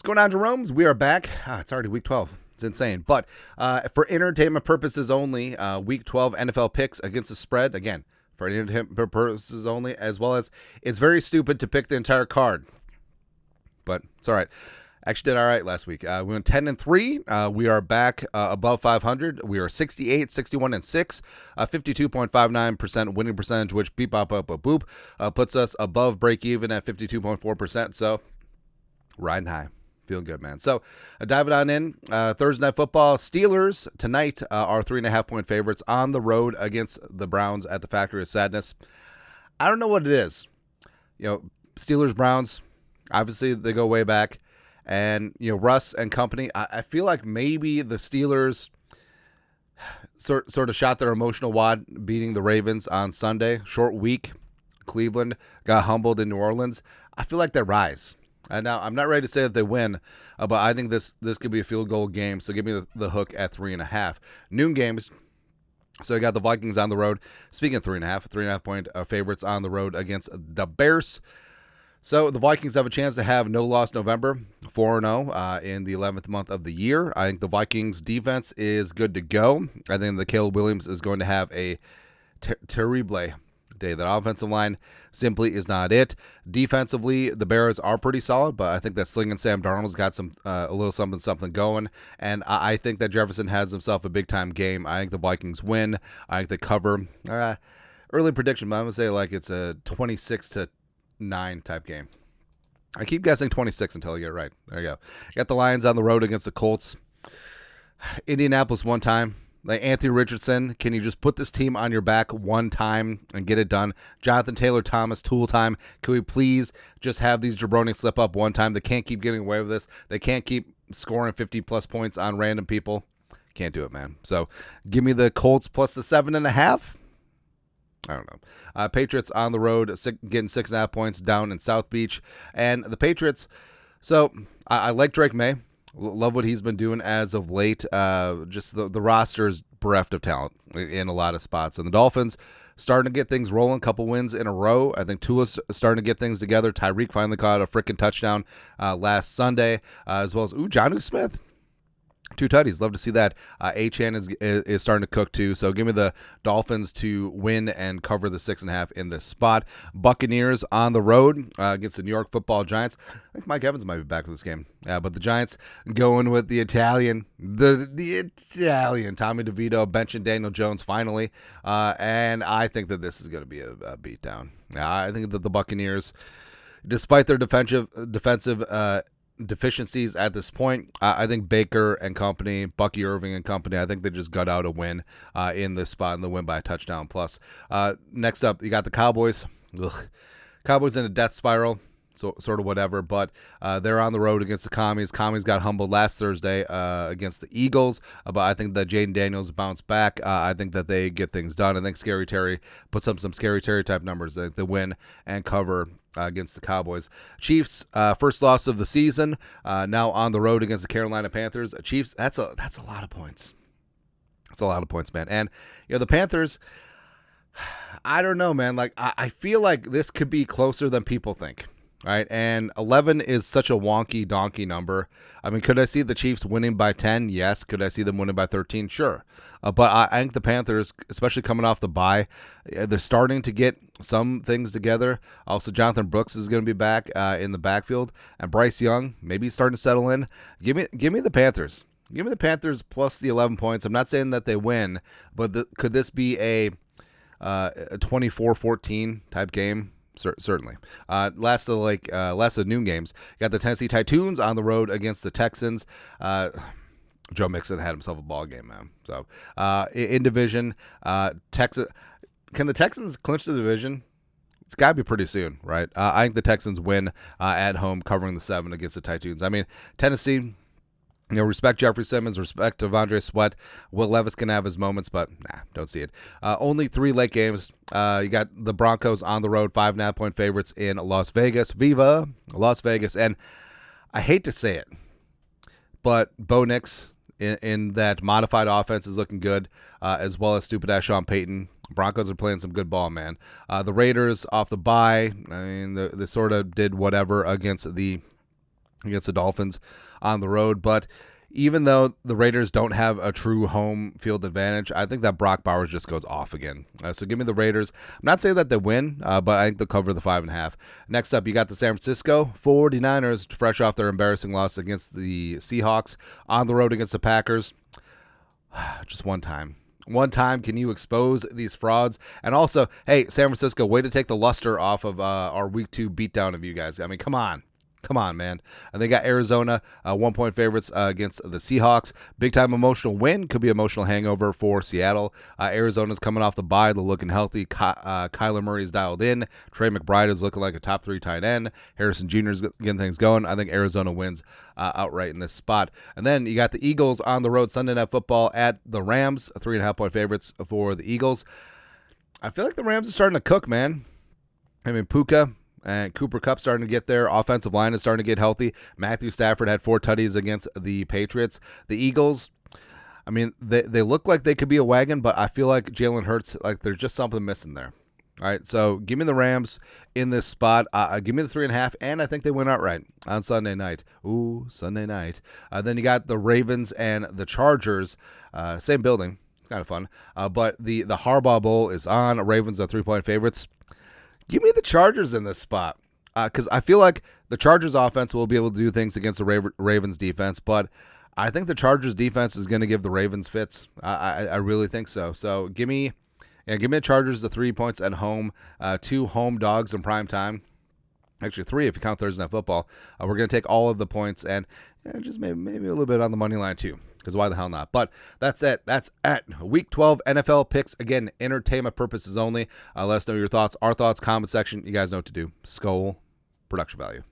going on, Jerome's? We are back. It's already week 12. It's insane. But for entertainment purposes only, week 12 NFL picks against the spread. Again, for entertainment purposes only, as well as it's very stupid to pick the entire card. But it's all right. Actually did all right last week. We went 10-3. We are back above 500. We are 68, 61, and 6. 52.59% winning percentage, which beep, bop, bop, boop, puts us above break even at 52.4%. So riding high. Feeling good, man. So diving on in, Thursday Night Football. Steelers tonight are 3.5-point favorites on the road against the Browns at the Factory of Sadness. I don't know what it is. Steelers, Browns, obviously they go way back. And, Russ and company, I feel like maybe the Steelers sort of shot their emotional wad beating the Ravens on Sunday. Short week. Cleveland got humbled in New Orleans. I feel like they rise. And now I'm not ready to say that they win, but I think this could be a field goal game. So give me the hook at 3.5. Noon games. So I got the Vikings on the road. Speaking of 3.5-point favorites on the road against the Bears. So the Vikings have a chance to have no loss November, 4-0 in the 11th month of the year. I think the Vikings defense is good to go. I think that Caleb Williams is going to have a terrible day. That offensive line simply is not it. Defensively, the Bears are pretty solid, but I think that Sling and Sam Darnold's got a little something going, and I think that Jefferson has himself a big-time game. I think the Vikings win. I think they cover. Early prediction, but I'm going to say like it's a 26-9 type game. I keep guessing 26 until I get it right. There you go. Got the Lions on the road against the Colts. Indianapolis one time. Like Anthony Richardson, can you just put this team on your back one time and get it done? Jonathan Taylor Thomas, tool time. Can we please just have these jabronis slip up one time? They can't keep getting away with this. They can't keep scoring 50-plus points on random people. Can't do it, man. So give me the Colts plus the 7.5. I don't know. Patriots on the road, getting 6.5 points down in South Beach. And the Patriots, so I like Drake May. Love what he's been doing as of late. Just the roster is bereft of talent in a lot of spots. And the Dolphins starting to get things rolling, couple wins in a row. I think Tua's starting to get things together. Tyreek finally caught a freaking touchdown last Sunday, as well as Jonnu Smith. 2 tutties. Love to see that. Achane is starting to cook too. So give me the Dolphins to win and cover the 6.5 in this spot. Buccaneers on the road against the New York Football Giants. I think Mike Evans might be back for this game. But the Giants going with the Italian, the Italian Tommy DeVito benching Daniel Jones finally. And I think that this is going to be a beatdown. I think that the Buccaneers, despite their defensive deficiencies at this point, I think Baker and company, Bucky Irving and company, I think they just got out a win in this spot, and they'll win by a touchdown plus. Next up, you got the Cowboys. Cowboys in a death spiral, so sort of whatever, but they're on the road against the Commies. Commies got humbled last Thursday against the Eagles, but I think that Jaden Daniels bounced back. I think that they get things done. I think Scary Terry puts up some Scary Terry type numbers. I think they win and cover against the Cowboys. Chiefs, first loss of the season, now on the road against the Carolina Panthers. Chiefs, that's a lot of points. That's a lot of points, man. And the Panthers, I don't know, man. Like I feel like this could be closer than people think. Right, and 11 is such a wonky donkey number. I mean, could I see the Chiefs winning by 10? Yes. Could I see them winning by 13? Sure. But I think the Panthers, especially coming off the bye, they're starting to get some things together. Also, Jonathan Brooks is going to be back in the backfield, and Bryce Young maybe starting to settle in. Give me the Panthers. Give me the Panthers plus the 11 points. I'm not saying that they win, but could this be a 24-14 type game? Certainly. Last of the noon games, got the Tennessee Titans on the road against the Texans. Joe Mixon had himself a ball game, man. So in division, Texas, can the Texans clinch the division? It's got to be pretty soon, right? I think the Texans win at home, covering the 7 against the Titans. I mean, Tennessee. Respect Jeffrey Simmons, respect Devondre Sweat. Will Levis can have his moments, but don't see it. Only 3 late games. You got the Broncos on the road, 5.5-point favorites in Las Vegas. Viva Las Vegas. And I hate to say it, but Bo Nix in that modified offense is looking good, as well as stupid-ass Sean Payton. Broncos are playing some good ball, man. The Raiders off the bye, I mean, they sort of did whatever against the against the Dolphins on the road. But even though the Raiders don't have a true home field advantage, I think that Brock Bowers just goes off again. So give me the Raiders. I'm not saying that they win, but I think they'll cover the 5.5. Next up, you got the San Francisco 49ers, fresh off their embarrassing loss against the Seahawks on the road against the Packers. Just one time. One time, can you expose these frauds? And also, hey, San Francisco, way to take the luster off of our Week 2 beatdown of you guys. I mean, come on. Come on, man. And they got Arizona, 1-point favorites against the Seahawks. Big-time emotional win. Could be emotional hangover for Seattle. Arizona's coming off the bye. They're looking healthy. Kyler Murray's dialed in. Trey McBride is looking like a top 3 tight end. Harrison Jr. is getting things going. I think Arizona wins outright in this spot. And then you got the Eagles on the road, Sunday Night Football at the Rams. 3.5-point favorites for the Eagles. I feel like the Rams are starting to cook, man. I mean, Puka and Cooper Kupp starting to get there. Offensive line is starting to get healthy. Matthew Stafford had 4 tutties against the Patriots. The Eagles, I mean, they look like they could be a wagon, but I feel like Jalen Hurts, like there's just something missing there. All right, so give me the Rams in this spot. Give me the 3.5, and I think they win outright on Sunday night. Ooh, Sunday night. Then you got the Ravens and the Chargers. Same building. It's kind of fun. But the Harbaugh Bowl is on. Ravens are 3-point favorites. Give me the Chargers in this spot because I feel like the Chargers offense will be able to do things against the Ravens defense, but I think the Chargers defense is going to give the Ravens fits. I really think so. So give me the Chargers the 3 points at home, 2 home dogs in prime time. Actually, 3 if you count Thursday Night Football. We're going to take all of the points and just maybe a little bit on the money line too. Because why the hell not? But that's it. That's at Week 12 NFL picks. Again, entertainment purposes only. Let us know your thoughts. Our thoughts, comment section. You guys know what to do. Skull, production value.